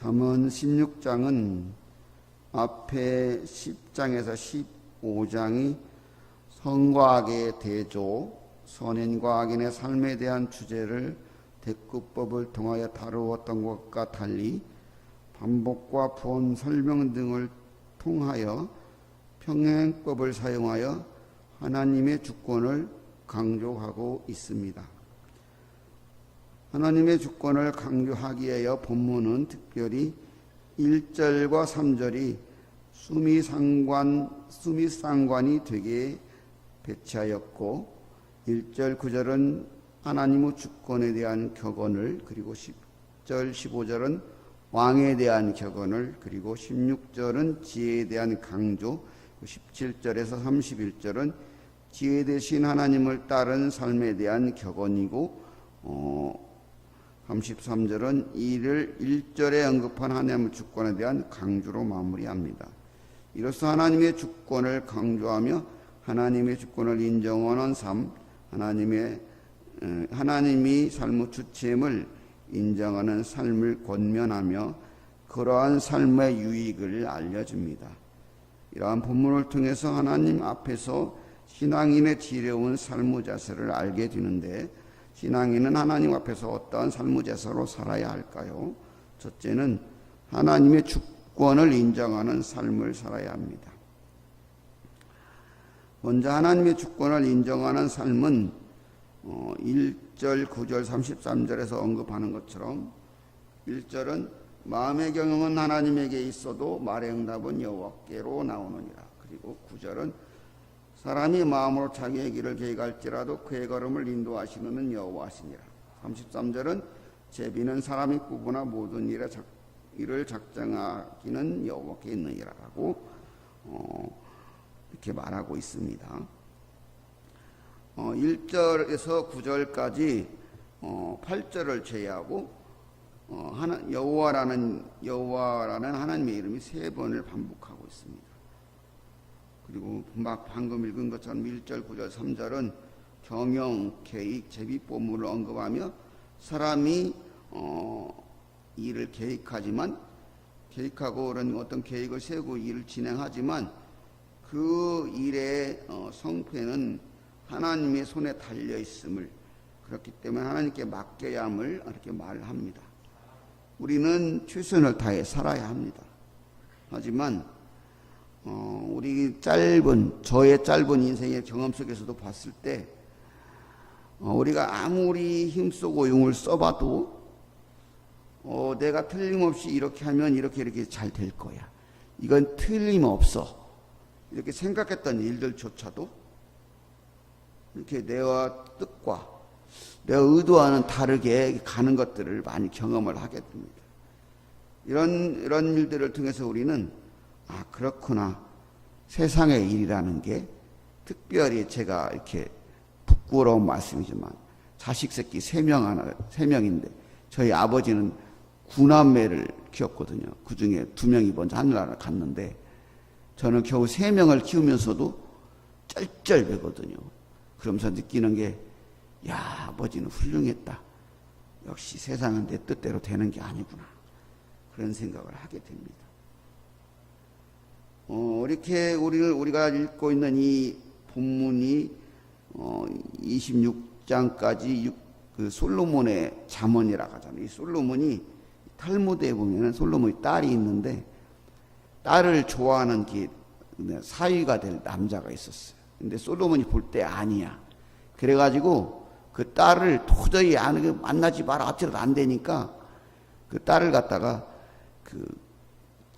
잠언 16장은 앞에 10장에서 15장이 선과 악의 대조, 선인과 악인의 삶에 대한 주제를 대꾸법을 통하여 다루었던 것과 달리 반복과 부언 설명 등을 통하여 평행법을 사용하여 하나님의 주권을 강조하고 있습니다. 하나님의 주권을 강조하기 위하여 본문은 특별히 1절과 3절이 수미상관이 되게 배치하였고 1절 9절은 하나님의 주권에 대한 격언을, 그리고 10절 15절은 왕에 대한 격언을, 그리고 16절은 지혜에 대한 강조, 17절에서 31절은 지혜 대신 하나님을 따른 삶에 대한 격언이고 33절은 이를 1절에 언급한 하나님의 주권에 대한 강조로 마무리합니다. 이로써 하나님의 주권을 강조하며 하나님의 주권을 인정하는 삶, 하나님이 삶의 주체임을 인정하는 삶을 권면하며 그러한 삶의 유익을 알려줍니다. 이러한 본문을 통해서 하나님 앞에서 신앙인의 지혜로운 삶의 자세를 알게 되는데, 신앙인은 하나님 앞에서 어떠한 삶의 자세로 살아야 할까요? 첫째는 하나님의 주권을 인정하는 삶을 살아야 합니다. 먼저 하나님의 주권을 인정하는 삶은 1절, 9절, 33절에서 언급하는 것처럼 1절은 마음의 경영은 하나님에게 있어도 말의 응답은 여호와께로 나오느니라. 그리고 9절은 사람이 마음으로 자기의 길을 계획할지라도 그의 걸음을 인도하시는 여호와시니라. 33절은 제비는 사람이 꾸거나 모든 일을 작정하기는 여호와께 있느니라라고 이렇게 말하고 있습니다. 1절에서 9절까지 8절을 제외하고 여호와라는 하나님의 이름이 3번을 반복하고 있습니다. 그리고 방금 읽은 것처럼 1절, 9절, 3절은 경영, 계획, 제비법문을 언급하며 사람이 일을 계획하고 그런 어떤 계획을 세우고 일을 진행하지만 그 일의 성패는 하나님의 손에 달려 있음을, 그렇기 때문에 하나님께 맡겨야 함을 이렇게 말합니다. 우리는 최선을 다해 살아야 합니다. 하지만 저의 짧은 인생의 경험 속에서도 봤을 때 우리가 아무리 힘쓰고 용을 써봐도 내가 틀림없이 이렇게 하면 이렇게 잘 될 거야, 이건 틀림없어, 이렇게 생각했던 일들조차도 이렇게 내와 뜻과 내가 의도와는 다르게 가는 것들을 많이 경험을 하게 됩니다. 이런 일들을 통해서 우리는 그렇구나, 세상의 일이라는 게, 특별히 제가 이렇게 부끄러운 말씀이지만 자식 새끼 3명인데 저희 아버지는 9남매를 키웠거든요. 그 중에 2명이 먼저 하늘나라를 갔는데 저는 겨우 3명을 키우면서도 쩔쩔매거든요. 그러면서 느끼는 게, 아버지는 훌륭했다, 역시 세상은 내 뜻대로 되는 게 아니구나, 그런 생각을 하게 됩니다. 이렇게 우리가 읽고 있는 이 본문이 26장까지 그 솔로몬의 잠언이라고 하잖아요. 이 솔로몬이 탈무드에 보면은 솔로몬이 딸이 있는데 딸을 좋아하는 사위가 될 남자가 있었어요. 근데 솔로몬이 볼 때 아니야. 그래가지고 그 딸을 도저히 만나지 마라, 어찌라도 안 되니까 그 딸을 갖다가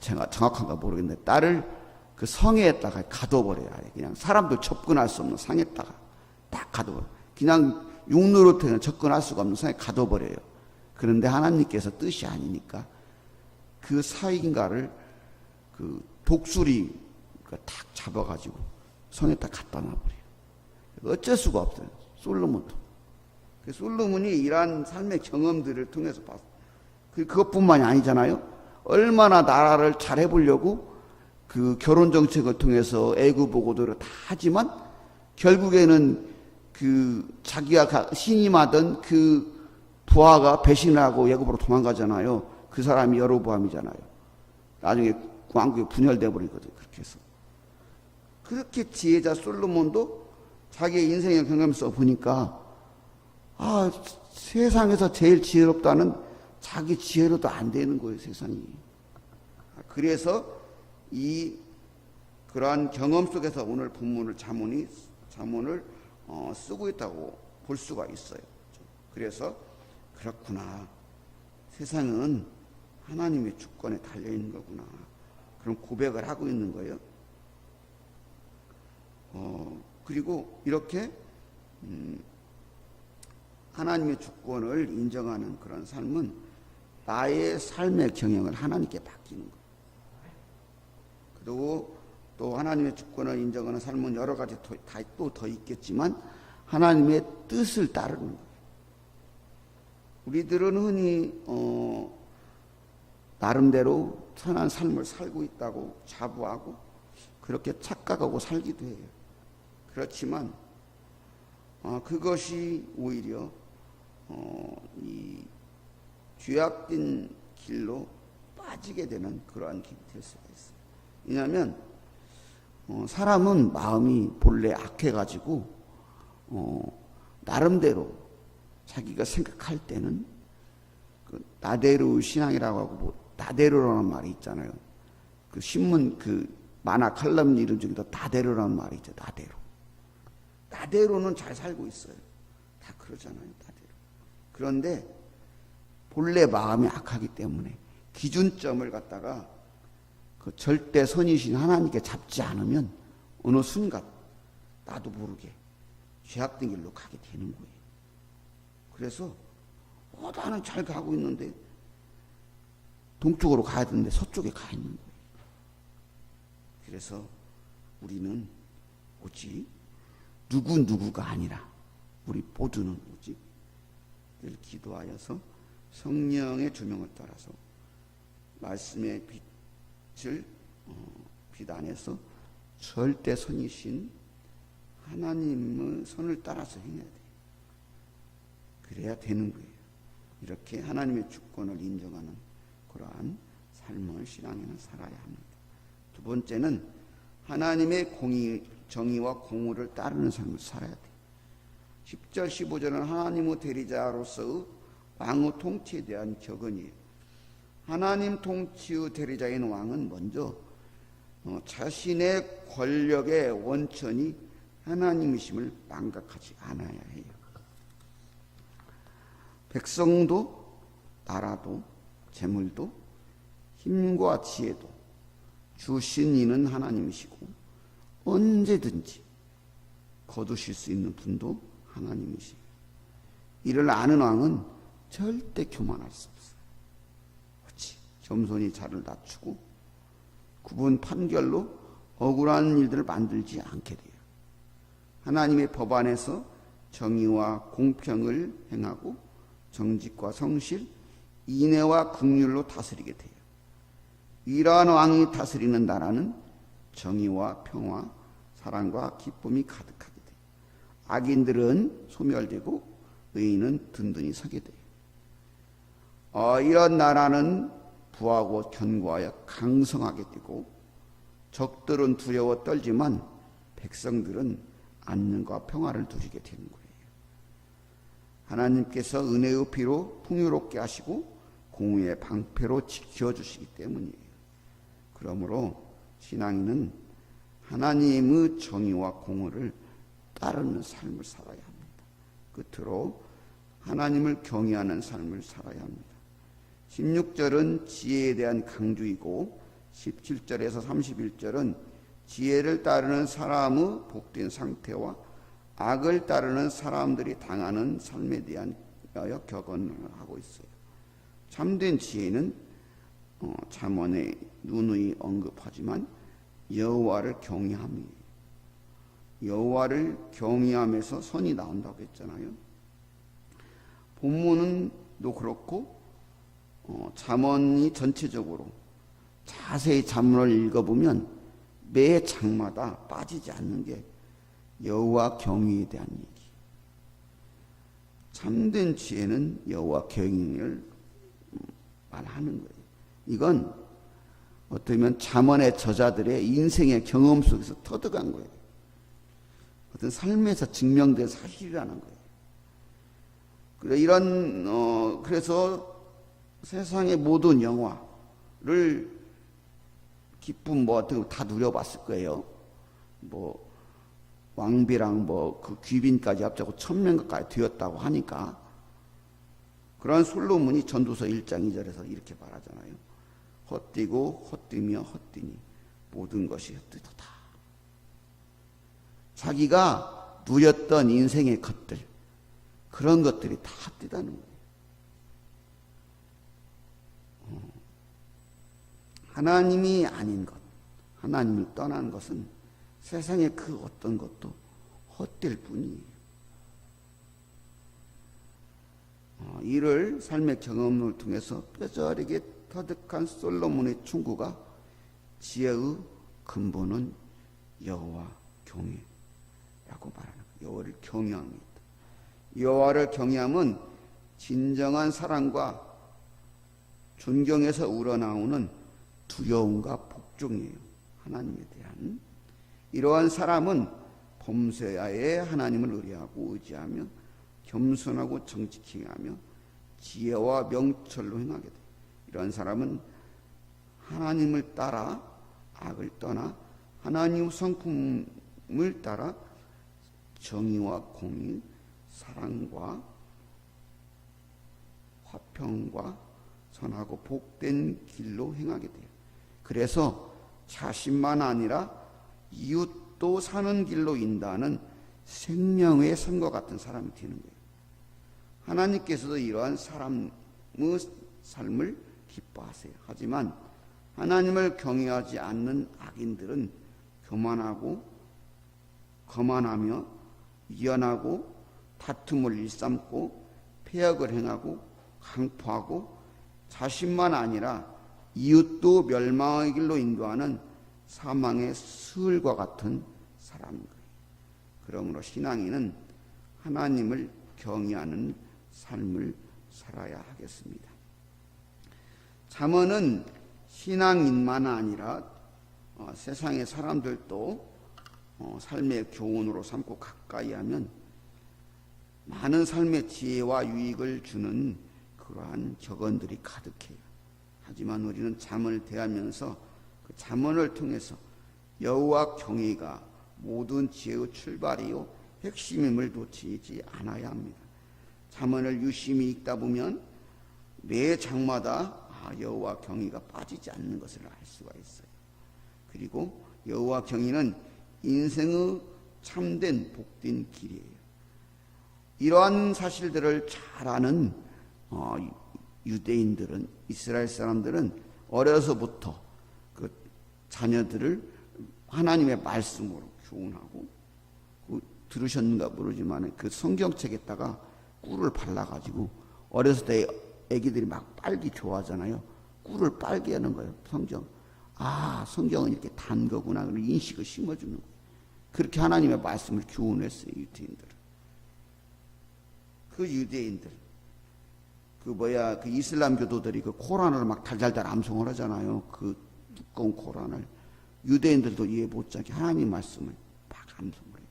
제가 정확한가 모르겠는데 딸을 그 성에다가 가둬버려야 해. 그냥 사람들 접근할 수 없는 상에다가 딱 가둬버려. 그냥 육로로는 접근할 수가 없는 상에 가둬버려요. 그런데 하나님께서 뜻이 아니니까 그 사인가를 그 독수리가 탁 잡아가지고 성에다 갖다 놔버려요. 어쩔 수가 없어요, 솔로몬도. 솔로몬이 이러한 삶의 경험들을 통해서 봤어요. 그것뿐만이 아니잖아요. 얼마나 나라를 잘 해보려고 그 결혼 정책을 통해서 애구 보고도를 다 하지만 결국에는 자기가 신임하던 그 부하가 배신을 하고 애굽으로 도망가잖아요. 그 사람이 여로보암이잖아요. 나중에 왕국이 분열돼 버리거든요. 그렇게 해서. 그렇게 지혜자 솔로몬도 자기의 인생을 경험해서 보니까 세상에서 제일 지혜롭다는 자기 지혜로도 안 되는 거예요, 세상이. 그래서 그러한 경험 속에서 오늘 본문을 잠언을 쓰고 있다고 볼 수가 있어요. 그래서 그렇구나. 세상은 하나님의 주권에 달려 있는 거구나. 그런 고백을 하고 있는 거예요. 그리고 이렇게 하나님의 주권을 인정하는 그런 삶은 나의 삶의 경영을 하나님께 맡기는 거예요. 그리고 또 하나님의 주권을 인정하는 삶은 여러 가지 또 더 있겠지만 하나님의 뜻을 따르는 거예요. 우리들은 흔히 나름대로 선한 삶을 살고 있다고 자부하고 그렇게 착각하고 살기도 해요. 그렇지만 그것이 오히려 이 죄악된 길로 빠지게 되는 그러한 길이 될 수가 있어요. 왜냐하면 사람은 마음이 본래 악해가지고 나름대로 자기가 생각할 때는 그 나대로 신앙이라고 하고 나대로라는 말이 있잖아요. 그 신문 만화 칼럼 이름 중에도 나대로라는 말이 있죠. 나대로는 잘 살고 있어요. 다 그러잖아요. 나대로. 그런데 본래 마음이 악하기 때문에 기준점을 갖다가 그 절대 선이신 하나님께 잡지 않으면 어느 순간 나도 모르게 죄악된 길로 가게 되는 거예요. 그래서 나는 잘 가고 있는데 동쪽으로 가야 되는데 서쪽에 가 있는 거예요. 그래서 우리는 오직 누구가 아니라 우리 모두는 오직 늘 기도하여서 성령의 조명을 따라서 말씀의 빛 안에서 절대 선이신 하나님의 선을 따라서 행해야 돼요. 그래야 되는 거예요. 이렇게 하나님의 주권을 인정하는 그러한 삶을 신앙에는 살아야 합니다. 두 번째는 하나님의 정의와 공의를 따르는 삶을 살아야 돼요. 10절 15절은 하나님의 대리자로서의 왕의 통치에 대한 격언이에요. 하나님 통치의 대리자인 왕은 먼저 자신의 권력의 원천이 하나님이심을 망각하지 않아야 해요. 백성도 나라도 재물도 힘과 지혜도 주신 이는 하나님이시고 언제든지 거두실 수 있는 분도 하나님이시고 이를 아는 왕은 절대 교만할 수 없어요. 그렇지. 겸손히 자를 낮추고 구분 판결로 억울한 일들을 만들지 않게 돼요. 하나님의 법 안에서 정의와 공평을 행하고 정직과 성실, 인애와 긍휼로 다스리게 돼요. 이러한 왕이 다스리는 나라는 정의와 평화, 사랑과 기쁨이 가득하게 돼요. 악인들은 소멸되고 의인은 든든히 서게 돼요. 이런 나라는 부하고 견고하여 강성하게 되고 적들은 두려워 떨지만 백성들은 안녕과 평화를 누리게 되는 거예요. 하나님께서 은혜의 피로 풍요롭게 하시고 공의의 방패로 지켜주시기 때문이에요. 그러므로 신앙인은 하나님의 정의와 공의를 따르는 삶을 살아야 합니다. 끝으로 하나님을 경외하는 삶을 살아야 합니다. 16절은 지혜에 대한 강조이고 17절에서 31절은 지혜를 따르는 사람의 복된 상태와 악을 따르는 사람들이 당하는 삶에 대한 격언을 하고 있어요. 참된 지혜는 잠언에 누누이 언급하지만 여호와를 경외함이에요. 여호와를 경외함에서 선이 나온다고 했잖아요. 본문도 그렇고 잠언이 전체적으로 자세히 잠언을 읽어보면 매 장마다 빠지지 않는 게 여호와 경외에 대한 얘기. 참된 지혜는 여호와 경외를 말하는 거예요. 이건 어떻게 보면 잠언의 저자들의 인생의 경험 속에서 터득한 거예요. 어떤 삶에서 증명된 사실이라는 거예요. 그래서 세상의 모든 영화를 기쁨 뭐 어떤 거 다 누려봤을 거예요. 뭐 왕비랑 뭐 그 귀빈까지 합쳐고 1000명 가까이 되었다고 하니까 그런 솔로몬이 전도서 1장 2절에서 이렇게 말하잖아요. 헛되고 헛되며 헛되니 모든 것이 헛되도다. 자기가 누렸던 인생의 것들, 그런 것들이 다 헛되다는 거예요. 하나님이 아닌 것, 하나님을 떠난 것은 세상의 그 어떤 것도 헛될 뿐이에요. 이를 삶의 경험을 통해서 뼈저리게 터득한 솔로몬의 충고가 지혜의 근본은 여호와 경외라고 말하는 거예요. 여호와를 경외합니다. 여호와를 경외함은 진정한 사랑과 존경에서 우러나오는 두려움과 복종이에요. 하나님에 대한. 이러한 사람은 범죄하에 하나님을 의뢰하고 의지하며 겸손하고 정직히 행하며 지혜와 명철로 행하게 돼요. 이런 사람은 하나님을 따라 악을 떠나 하나님의 성품을 따라 정의와 공의, 사랑과 화평과 선하고 복된 길로 행하게 돼요. 그래서 자신만 아니라 이웃도 사는 길로 인도하는 생명의 산과 같은 사람이 되는 거예요. 하나님께서도 이러한 사람의 삶을 기뻐하세요. 하지만 하나님을 경외하지 않는 악인들은 교만하고 거만하며 미련하고 다툼을 일삼고 폐역을 행하고 강포하고 자신만 아니라 이웃도 멸망의 길로 인도하는 사망의 스을과 같은 사람인 거예요. 그러므로 신앙인은 하나님을 경외하는 삶을 살아야 하겠습니다. 잠언은 신앙인만 아니라 세상의 사람들도 삶의 교훈으로 삼고 가까이 하면 많은 삶의 지혜와 유익을 주는 그러한 격언들이 가득해요. 하지만 우리는 잠언을 대하면서 그 잠언을 통해서 여호와 경외가 모든 지혜의 출발이요 핵심임을 놓치지 않아야 합니다. 잠언을 유심히 읽다 보면 매 장마다 여호와 경외가 빠지지 않는 것을 알 수가 있어요. 그리고 여호와 경외는 인생의 참된 복된 길이에요. 이러한 사실들을 잘 아는 유대인들은, 이스라엘 사람들은 어려서부터 그 자녀들을 하나님의 말씀으로 교훈하고, 들으셨는가 모르지만 그 성경책에다가 꿀을 발라가지고 어렸을 때 애기들이 막 빨기 좋아하잖아요. 꿀을 빨게 하는 거예요. 성경은 이렇게 단 거구나. 그런 인식을 심어주는 거예요. 그렇게 하나님의 말씀을 교훈했어요. 유대인들은. 그 유대인들, 그 이슬람 교도들이 그 코란을 막 달달달 암송을 하잖아요. 그 두꺼운 코란을. 유대인들도 이해 못하게 하나님 말씀을 막 암송을 해요.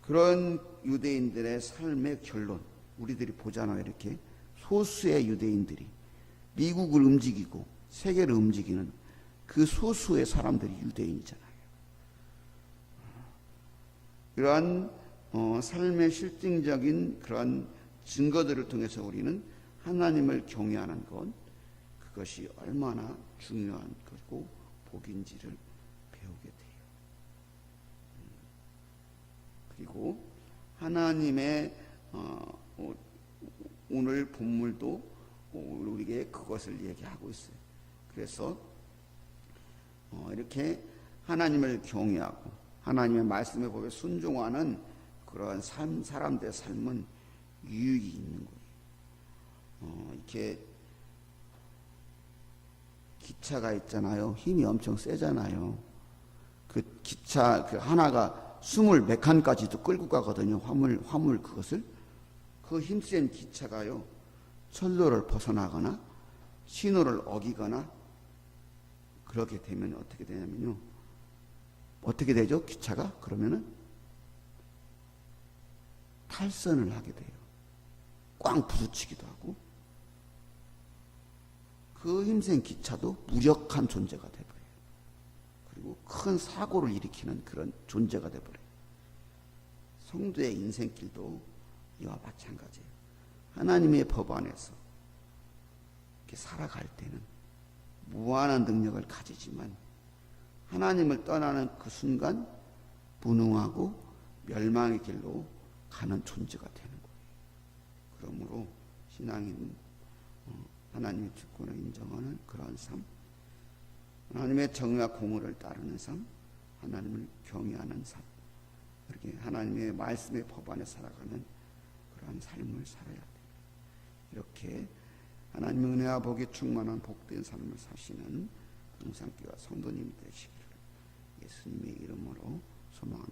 그런 유대인들의 삶의 결론, 우리들이 보잖아요. 이렇게 소수의 유대인들이 미국을 움직이고 세계를 움직이는 그 소수의 사람들이 유대인이잖아요. 이러한 삶의 실증적인 그런 증거들을 통해서 우리는 하나님을 경외하는 것, 그것이 얼마나 중요한 것이고 복인지를 배우게 돼요. 그리고 하나님의 오늘 본문도 우리에게 그것을 얘기하고 있어요. 그래서 이렇게 하나님을 경외하고 하나님의 말씀에 보여 순종하는 그러한 사람들의 삶은 유익이 있는 거예요. 이렇게 기차가 있잖아요. 힘이 엄청 세잖아요. 그 기차 그 하나가 20몇 칸까지도 끌고 가거든요. 화물 그것을. 그 힘센 기차가요. 철로를 벗어나거나 신호를 어기거나 그렇게 되면 어떻게 되냐면요. 어떻게 되죠? 기차가? 그러면은 탈선을 하게 돼요. 꽝 부딪히기도 하고 그 힘센 기차도 무력한 존재가 돼버려요. 그리고 큰 사고를 일으키는 그런 존재가 돼버려요. 성도의 인생길도 이와 마찬가지예요. 하나님의 법 안에서 이렇게 살아갈 때는 무한한 능력을 가지지만 하나님을 떠나는 그 순간 무능하고 멸망의 길로 가는 존재가 되는 거예요. 그러므로 신앙인 하나님의 주권을 인정하는 그러한 삶, 하나님의 정의와 공의를 따르는 삶, 하나님을 경외하는 삶, 이렇게 하나님의 말씀의 법 안에 살아가는 그러한 삶을 살아야 돼요. 이렇게 하나님의 은혜와 복이 충만한 복된 삶을 사시는 동산교와 성도님이 되시기를 예수님의 이름으로 소망합니다.